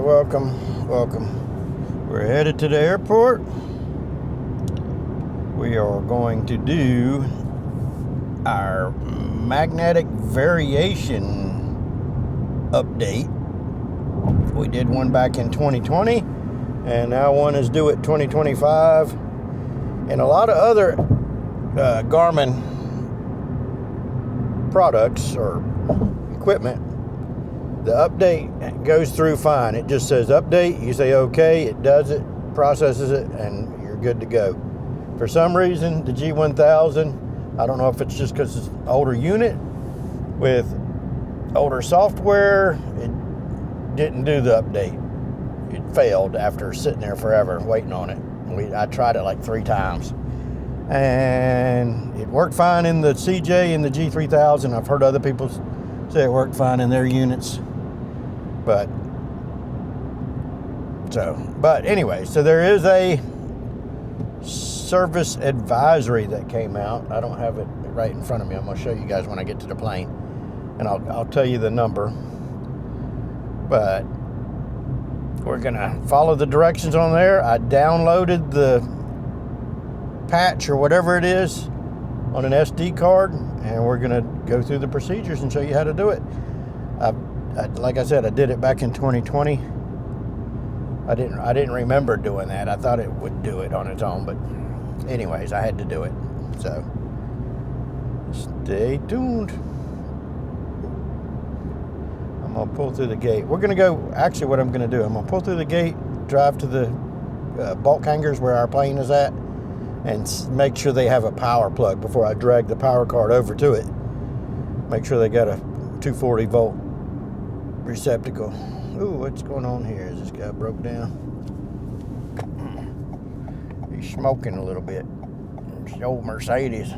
welcome. We're headed to the airport. We are going to do our magnetic variation update. We did one back in 2020, and now one is due at 2025. And a lot of other Garmin products or equipment, the update goes through fine. It just says update, you say okay, it does it, processes it, and you're good to go. For some reason, the G1000, I don't know if it's just because it's an older unit with older software, it didn't do the update. It failed after sitting there forever waiting on it. I tried it like 3 times. And it worked fine in the CJ and the G3000. I've heard other people say it worked fine in their units. But anyway, so there is a service advisory that came out. I don't have it right in front of me. I'm going to show you guys when I get to the plane. And I'll tell you the number. But we're going to follow the directions on there. I downloaded the patch or whatever it is on an SD card, and we're going to go through the procedures and show you how to do it. Like I said, I did it back in 2020. I didn't remember doing that. I thought it would do it on its own, but anyways, I had to do it. So stay tuned. I'm gonna pull through the gate. We're gonna go. Actually, what I'm gonna do, I'm gonna pull through the gate, drive to the bulk hangars where our plane is at, and make sure they have a power plug before I drag the power card over to it. Make sure they got a 240 volt receptacle. Ooh, what's going on here? Is this guy broke down? He's smoking a little bit. It's the old Mercedes.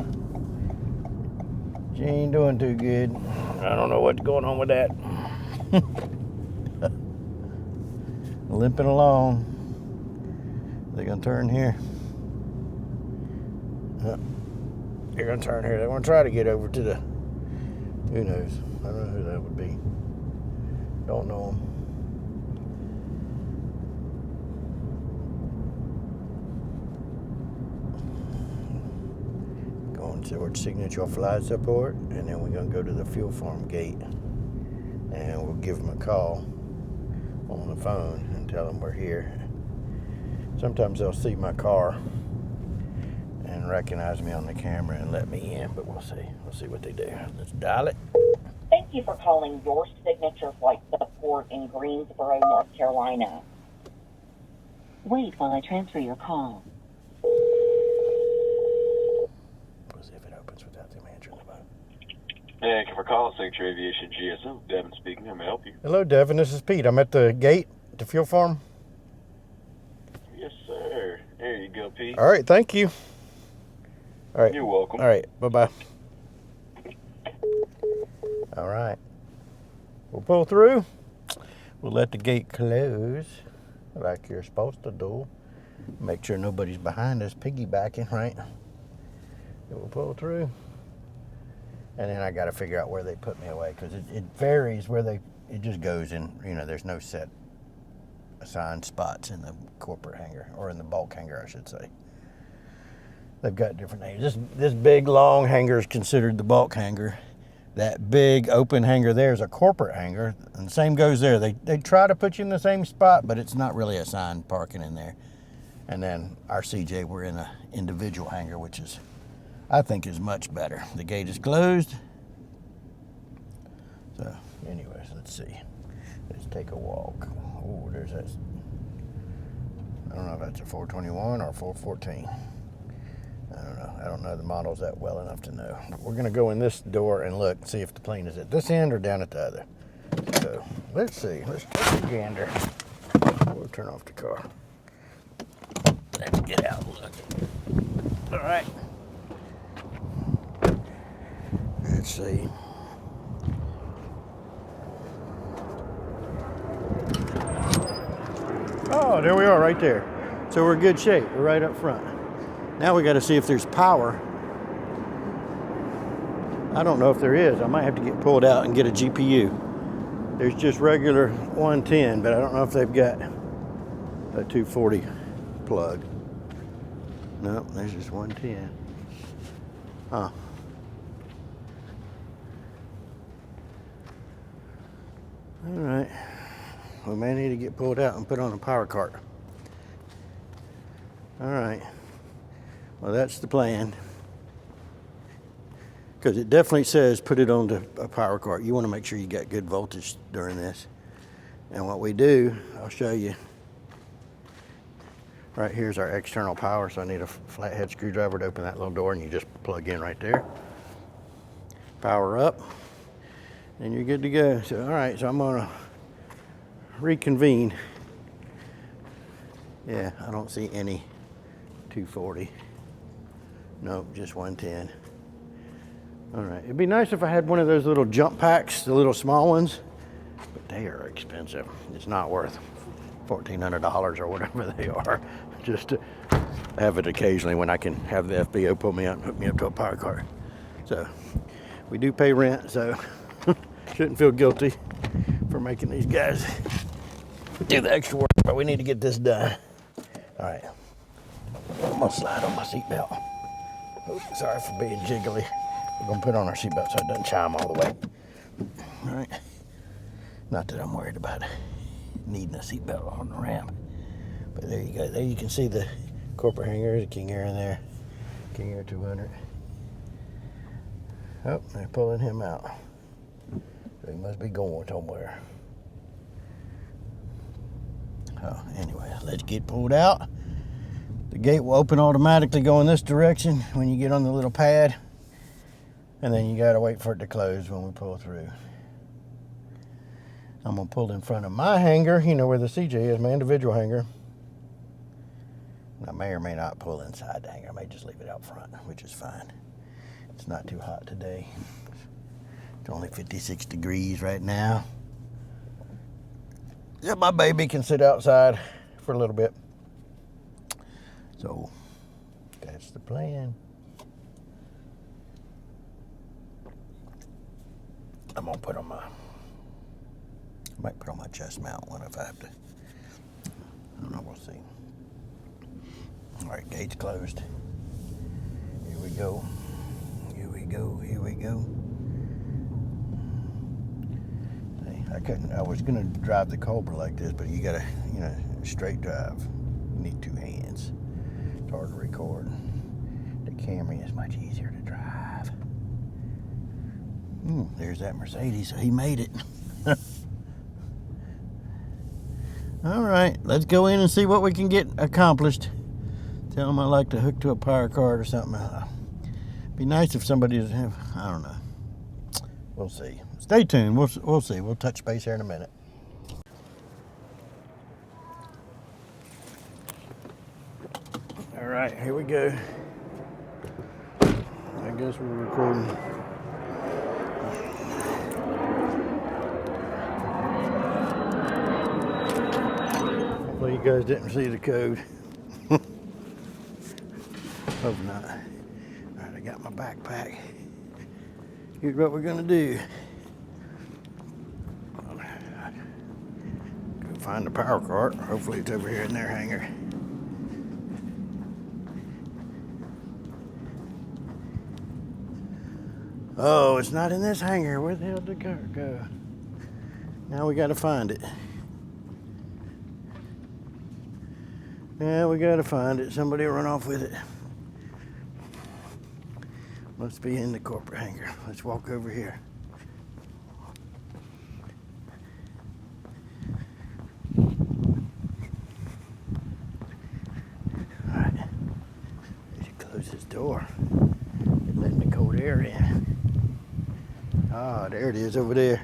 She ain't doing too good. I don't know what's going on with that. Limping along. They're gonna turn here. They're gonna turn here. They're gonna try to get over to the, who knows? I don't know who that would be. Don't know them. Going towards signature flight support, and then we're gonna go to the fuel farm gate, and we'll give them a call on the phone and tell them we're here. Sometimes they'll see my car and recognize me on the camera and let me in, but we'll see. We'll see what they do. Let's dial it. Thank you for calling your signature flight support in Greensboro, North Carolina. Wait while I transfer your call. We'll see if it opens without them answering the phone. Thank you for calling Sanctuary Aviation GSO. Devin speaking. How may I help you? Hello, Devin. This is Pete. I'm at the gate, the fuel farm. Yes, sir. There you go, Pete. All right. Thank you. All right. You're welcome. All right. Bye-bye. All right. We'll pull through. We'll let the gate close like you're supposed to do. Make sure nobody's behind us piggybacking, right? We'll pull through. And then I got to figure out where they put me away, because it varies where it just goes in. You know, there's no set assigned spots in the corporate hangar, or in the bulk hangar, I should say. They've got different names. This big long hangar is considered the bulk hangar. That big open hangar there is a corporate hangar, and the same goes there. They try to put you in the same spot, but it's not really assigned parking in there. And then our CJ, we're in an individual hangar, which is, I think, is much better. The gate is closed. So, anyways, let's see. Let's take a walk. Oh, there's that. I don't know if that's a 421 or a 414. I don't know. I don't know the models that well enough to know. We're going to go in this door and look, see if the plane is at this end or down at the other. So, let's see. Let's take a gander. We'll turn off the car. Let's get out and look. All right. Let's see. Oh, there we are right there. So we're in good shape. We're right up front. Now we got to see if there's power. I don't know if there is. I might have to get pulled out and get a GPU. There's just regular 110, but I don't know if they've got a 240 plug. No, there's just 110. Huh. All right. We may need to get pulled out and put on a power cart. All right. Well, that's the plan. Because it definitely says put it on a power cart. You want to make sure you got good voltage during this. And what we do, I'll show you. Right here's our external power, so I need a flathead screwdriver to open that little door, and you just plug in right there. Power up, and you're good to go. So, all right, so I'm gonna reconvene. Yeah, I don't see any 240. Nope, just 110. All right, it'd be nice if I had one of those little jump packs, the little small ones, but they are expensive. It's not worth $1,400 or whatever they are, just to have it occasionally when I can have the FBO pull me out and hook me up to a power cart. So we do pay rent, so shouldn't feel guilty for making these guys do the extra work, but we need to get this done. All right, I'm gonna slide on my seatbelt. Oh, sorry for being jiggly. We're gonna put on our seatbelt so it doesn't chime all the way. All right, not that I'm worried about needing a seatbelt on the ramp, but there you go. There you can see the corporate hangar, the King Air in there, King Air 200. Oh, they're pulling him out. So he must be going somewhere. Oh, anyway, let's get pulled out. The gate will open automatically going this direction when you get on the little pad, and then you gotta wait for it to close when we pull through. I'm gonna pull in front of my hangar, you know where the CJ is, my individual hangar. I may or may not pull inside the hangar. I may just leave it out front, which is fine. It's not too hot today. It's only 56 degrees right now. Yeah, my baby can sit outside for a little bit. So that's the plan. I'm gonna put on I might put on my chest mount one if I have to. I don't know, we'll see. All right, gate's closed. Here we go. Here we go. Here we go. I was gonna drive the Cobra like this, but you gotta, straight drive. You need two hands. It's hard to record. The Camry is much easier to drive. There's that Mercedes, so he made it. All right, let's go in and see what we can get accomplished. Tell them I like to hook to a power cart or something. Be nice if somebody would have, I don't know. We'll see. Stay tuned. We'll see. We'll touch base here in a minute. All right, here we go. I guess we're recording. Hopefully you guys didn't see the code. Hope not. All right, I got my backpack. Here's what we're gonna do. Go find the power cart. Hopefully it's over here in their hangar. Oh, it's not in this hangar. Where the hell did the cart go? Now we gotta find it. Yeah, we gotta find it. Somebody will run off with it. Must be in the corporate hangar. Let's walk over here. All right. They should close this door. They're letting the cold air in. Ah, there it is over there.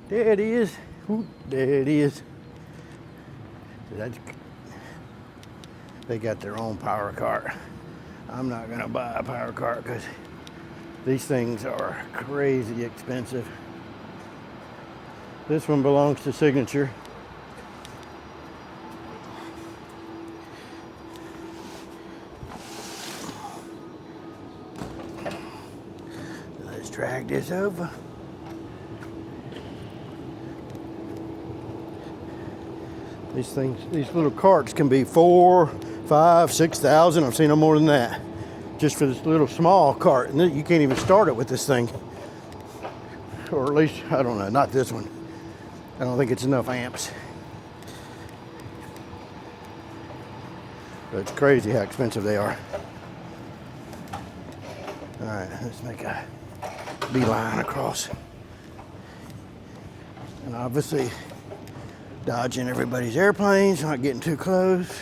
There it is. Ooh, there it is. They got their own power cart. I'm not gonna buy a power cart because these things are crazy expensive. This one belongs to Signature. drag this over. These things, these little carts can be 4, 5, 6,000. I've seen no more than that. Just for this little small cart. And you can't even start it with this thing. Or at least, I don't know, not this one. I don't think it's enough amps. But it's crazy how expensive they are. All right, let's make a beeline across. And obviously, dodging everybody's airplanes, not getting too close.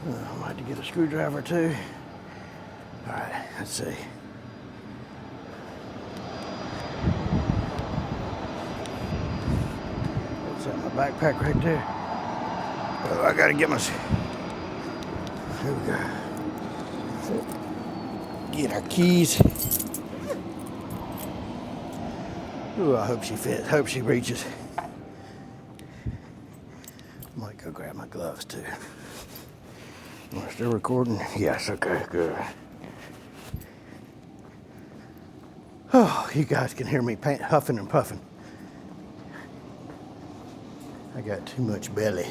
I might have to get a screwdriver too. All right, let's see. That's in my backpack right there. Oh, I gotta get my. Here we go. Get our keys. Ooh, I hope she fits. Hope she reaches. Might go grab my gloves too. Am I still recording? Yes, okay, good. Oh, you guys can hear me huffing and puffing. I got too much belly.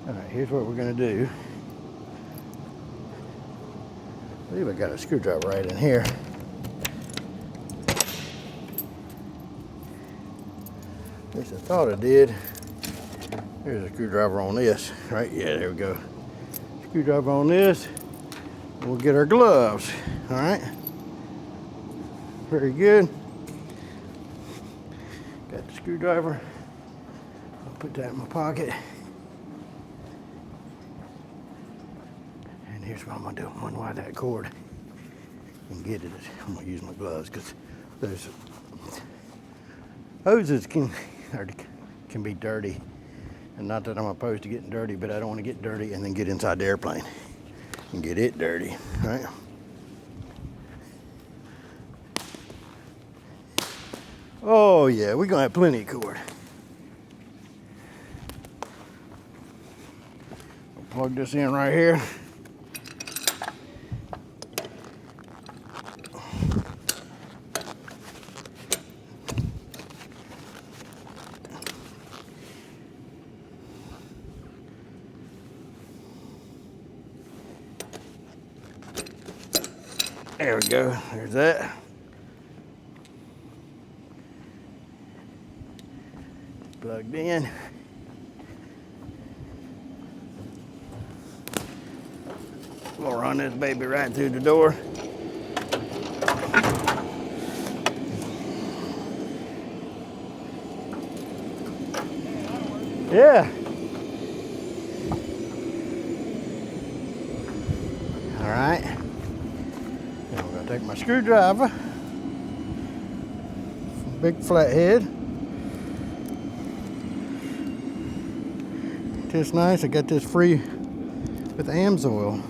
All right, here's what we're gonna do. I believe I got a screwdriver right in here. At least I thought I did. There's a screwdriver on this, right? Yeah, there we go. Screwdriver on this. We'll get our gloves, all right? Very good. Got the screwdriver. I'll put that in my pocket. And here's what I'm gonna do. I'm gonna wire that cord and get it. I'm gonna use my gloves because those hoses can be dirty. And not that I'm opposed to getting dirty, but I don't want to get dirty and then get inside the airplane and get it dirty, right? Oh yeah, we're gonna have plenty of cord. I'll plug this in right here. There we go, there's that. Plugged in. We'll run this baby right through the door. Yeah. All right. Now we're gonna take my screwdriver, big flathead. Just nice. I got this free with AMSOIL.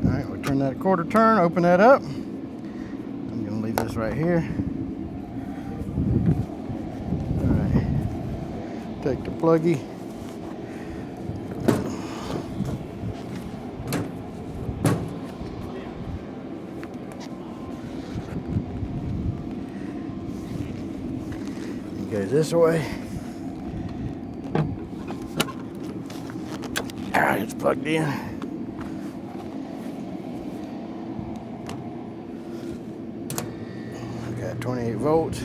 All right, we'll turn that a quarter turn, open that up. I'm gonna leave this right here. All right, take the pluggy. It goes this way. All right, it's plugged in. I got 28 volts.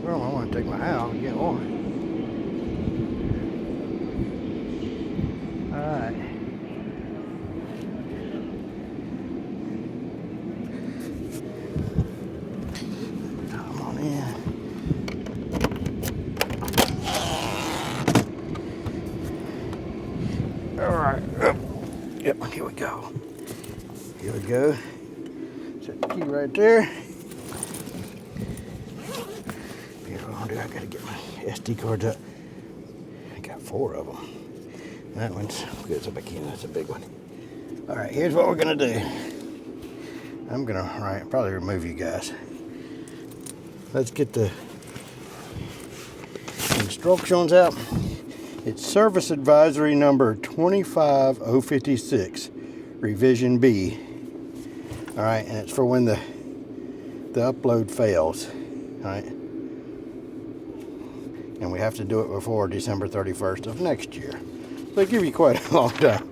Well, I want to take my hat off and get on. Alright. Come on in. Alright. Yep, here we go. go. Set the key right there. Here's what I'll do. I gotta get my SD cards up. I got 4 of them. That one's good. So back in. That's a big one. All right, here's what we're gonna do. I'm gonna probably remove you guys. Let's get the instructions out. It's service advisory number 25056, revision B. All right, and it's for when the upload fails. All right, and we have to do it before December 31st of next year. So they give you quite a long time.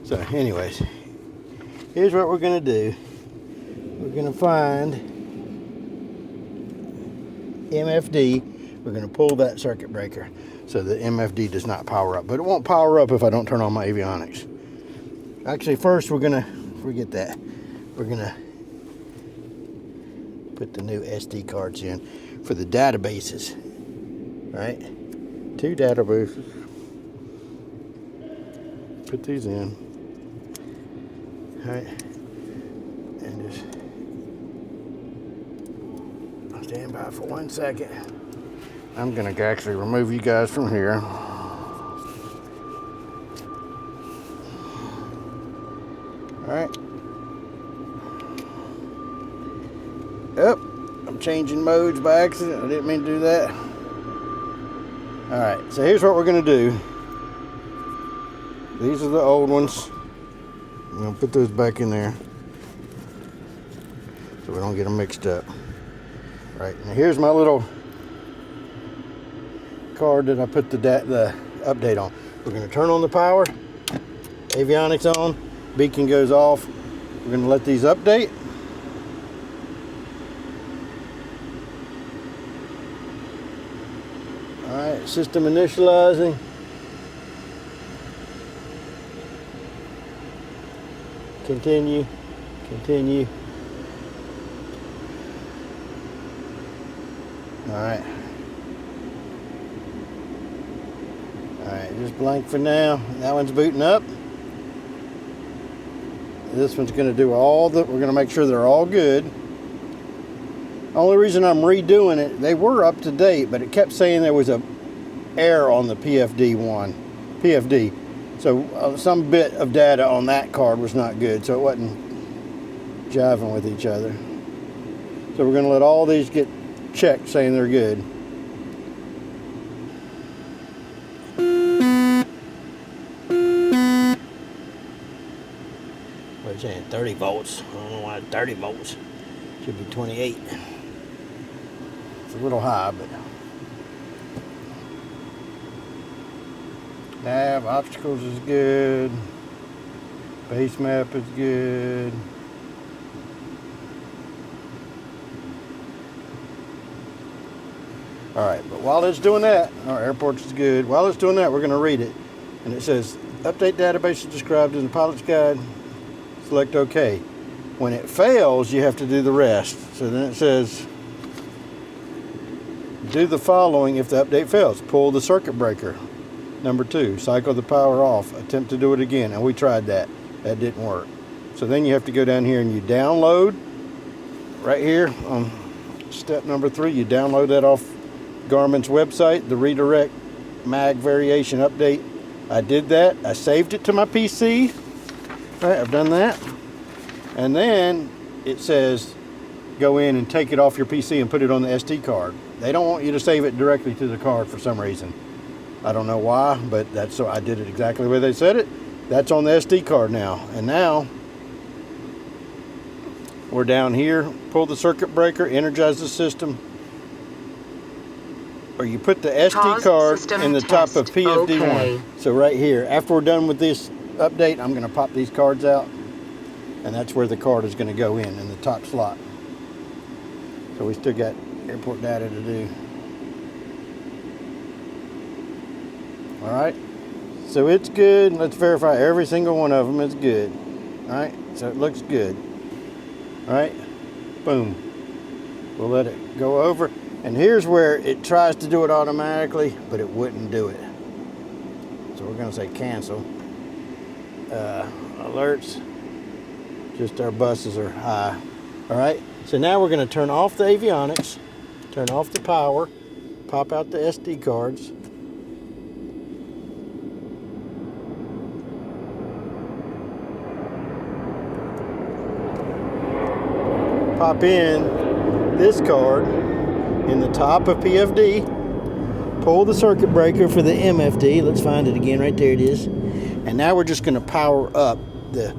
So anyways, here's what we're gonna do. We're gonna find MFD. We're gonna pull that circuit breaker so the MFD does not power up. But it won't power up if I don't turn on my avionics. Actually, first we're gonna, forget that. We're gonna put the new SD cards in for the databases. All right, 2 databases. Put these in. All right, and just stand by for 1 second. I'm gonna actually remove you guys from here. All right. Oh, I'm changing modes by accident. I didn't mean to do that. All right, so here's what we're gonna do. These are the old ones. I'm gonna put those back in there so we don't get them mixed up. All right, now here's my little card that I put the update on. We're gonna turn on the power, avionics on, beacon goes off. We're gonna let these update. All right, system initializing. Continue, continue. All right. All right, just blank for now. That one's booting up. This one's gonna do we're gonna make sure they're all good. Only reason I'm redoing it, they were up to date, but it kept saying there was a error on the PFD. So some bit of data on that card was not good, so it wasn't jiving with each other. So we're gonna let all these get checked saying they're good. What are you saying, 30 volts? I don't know why it's 30 volts. Should be 28. It's a little high, but nav obstacles is good. Base map is good. All right, but while it's doing that, our airports is good. While it's doing that, we're going to read it. And it says, update database is described in the pilot's guide. Select OK. When it fails, you have to do the rest. So then it says, do the following if the update fails. Pull the circuit breaker. Number 2, cycle the power off. Attempt to do it again. And we tried that. That didn't work. So then you have to go down here and you download. Right here on step number 3, you download that off Garmin's website, the redirect mag variation update. I did that. I saved it to my PC. All right, I've done that. And then it says go in and take it off your PC and put it on the SD card. They don't want you to save it directly to the card for some reason. I don't know why, but that's so I did it exactly the way they said it. That's on the SD card now. And now we're down here, pull the circuit breaker, energize the system. Or you put the SD card in the top of PFD1. Okay. So right here, after we're done with this update, I'm going to pop these cards out. And that's where the card is going to go in the top slot. So we still got airport data to do. All right. So it's good. Let's verify every single one of them is good. All right. So it looks good. All right. Boom. We'll let it go over. And here's where it tries to do it automatically, but it wouldn't do it. So we're going to say cancel. Alerts. Just our buses are high. All right, so now we're going to turn off the avionics, turn off the power, pop out the SD cards. Pop in this card in the top of PFD, pull the circuit breaker for the MFD. Let's find it again. Right there it is. And now we're just going to power up the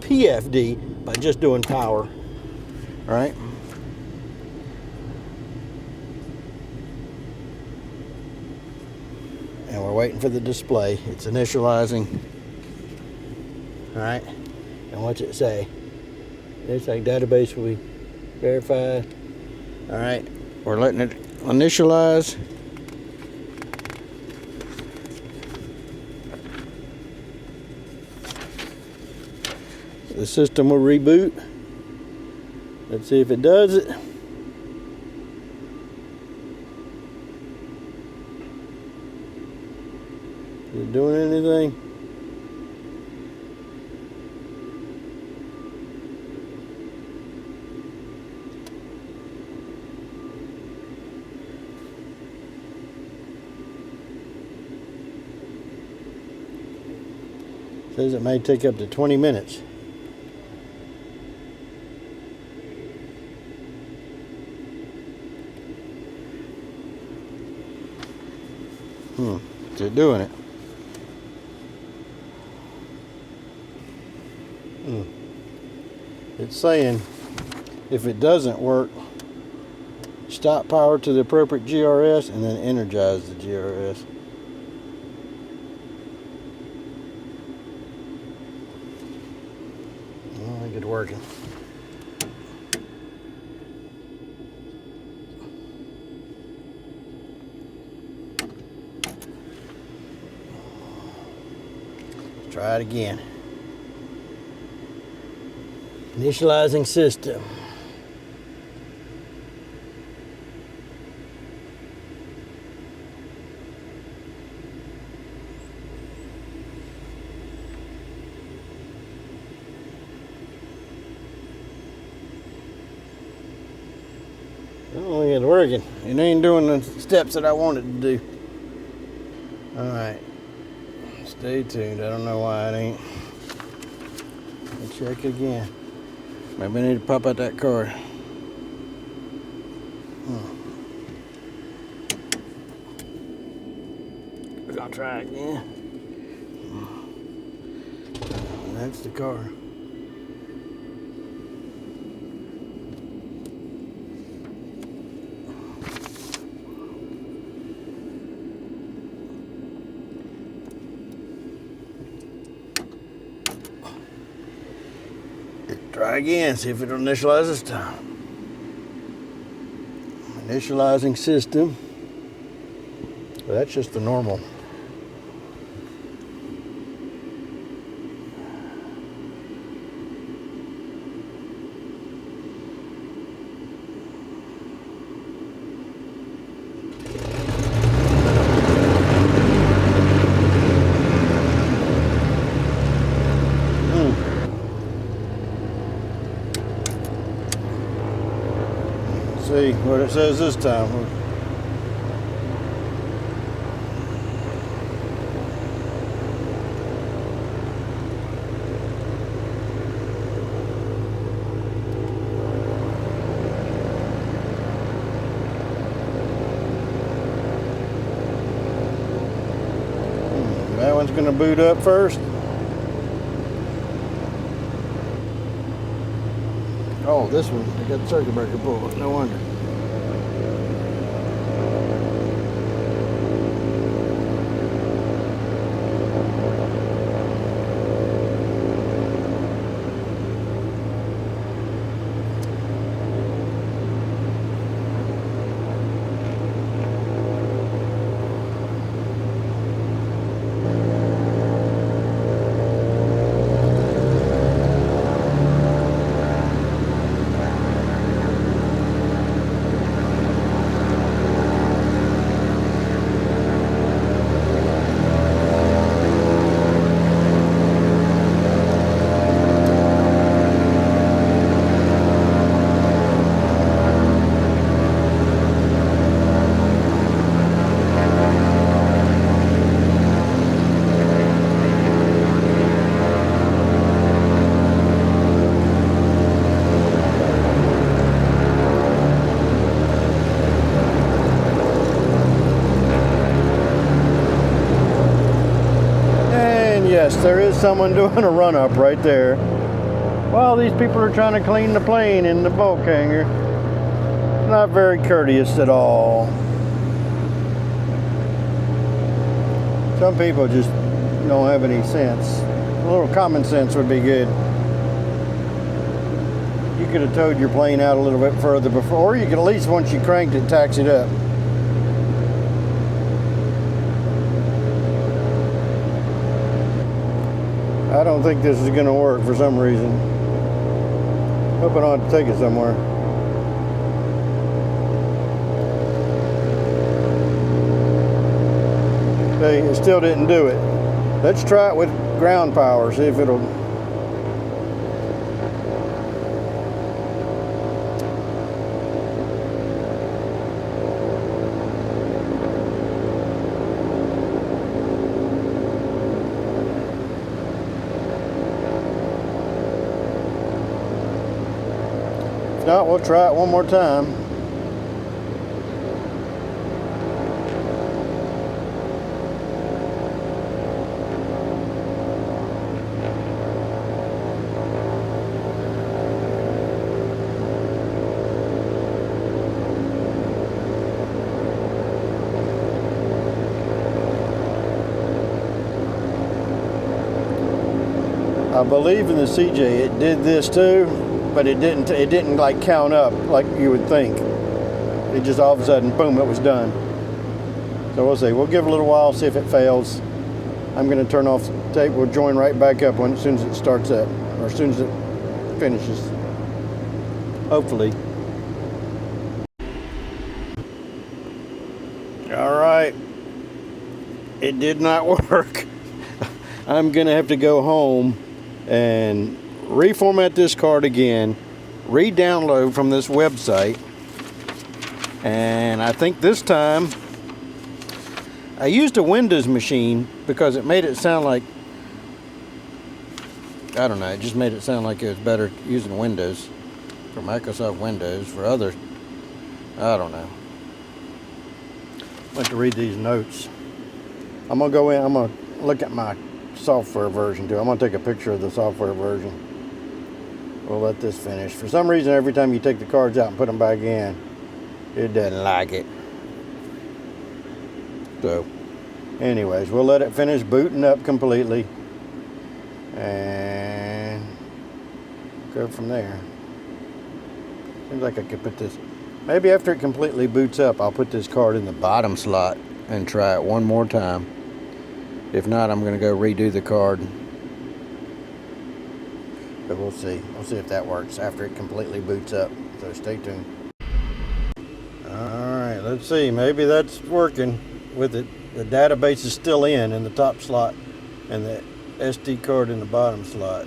PFD by just doing power. All right. And we're waiting for the display. It's initializing. All right. And what's it say? It's like database will be verified. All right. We're letting it initialize. The system will reboot. Let's see if it does it. Is it doing anything? Says it may take up to 20 minutes. Is it doing it? It's saying if it doesn't work, stop power to the appropriate GRS and then energize the GRS. I don't think it's working. Try it again. Initializing system. I don't think it's working. It ain't doing the steps that I wanted to do. Alright. Stay tuned. I don't know why it ain't. Let's check it again. Maybe I need to pop out that card. We're gonna try again. That's the card. Try again, see if it'll initialize this time. Initializing system. Well, that's just the normal. See what it says this time. That one's going to boot up first. Oh, this one, they got the circuit breaker pulled. No wonder. yes, there is someone doing a run-up right there. While these people are trying to clean the plane in the bulk hangar. Not very courteous at all. Some people just don't have any sense. A little common sense would be good. You could have towed your plane out a little bit further before, or you could at least, once you cranked it, tax it up. I don't think this is going to work for some reason. Hope I don't have to take it somewhere. Okay, it still didn't do it. Let's try it with ground power, see if it'll... If not, we'll try it one more time. I believe in the CJ it did this too, but it didn't like count up like you would think. It just all of a sudden, boom, it was done. So we'll see. We'll give it a little while, see if it fails. I'm going to turn off the tape. We'll join right back up as soon as it starts up, or as soon as it finishes. Hopefully. All right. It did not work. I'm going to have to go home and reformat this card again, re-download from this website, and I think this time I used a Windows machine because it made it sound like, I don't know, it just made it sound like it was better using Windows for Microsoft Windows. For others, I don't know. I want to read these notes. I'm gonna go in, I'm gonna look at my software version too. I'm going to take a picture of the software version. We'll let this finish. For some reason, every time you take the cards out and put them back in, it doesn't like it. So, anyways, we'll let it finish booting up completely and go from there. Seems like I could put this, maybe after it completely boots up, I'll put this card in the bottom slot and try it one more time. If not, I'm going to go redo the card. But we'll see. We'll see if that works after it completely boots up. So stay tuned. Alright, let's see. Maybe that's working with it. The database is still in the top slot and the SD card in the bottom slot.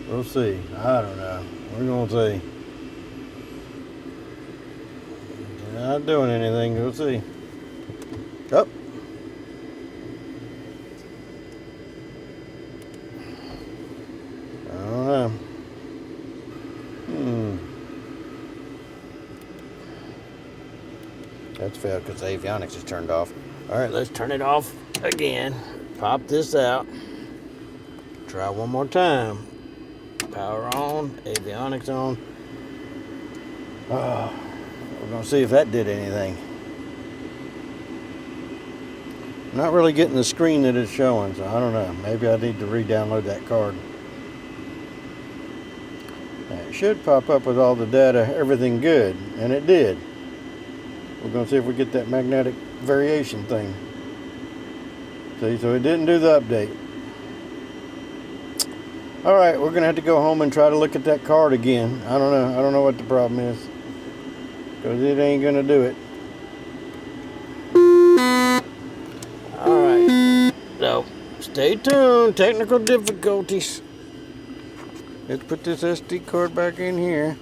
We'll see. I don't know. We're going to see. Not doing anything. We'll see. Up. I don't know. That's failed because the avionics is turned off. Alright, let's turn it off again. Pop this out. Try one more time. Power on, avionics on. Oh, we're going to see if that did anything. Not really getting the screen that it's showing, so I don't know. Maybe I need to re-download that card. It should pop up with all the data, everything good, and it did. We're going to see if we get that magnetic variation thing. See, so it didn't do the update. Alright, we're going to have to go home and try to look at that card again. I don't know. I don't know what the problem is. Because it ain't going to do it. Alright, so stay tuned. Technical difficulties. Let's put this SD card back in here.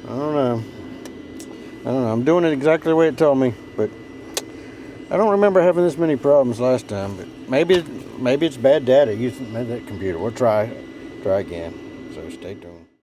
I don't know. I'm doing it exactly the way it told me, but I don't remember having this many problems last time. But maybe it's bad data using that computer. We'll try again. So stay tuned.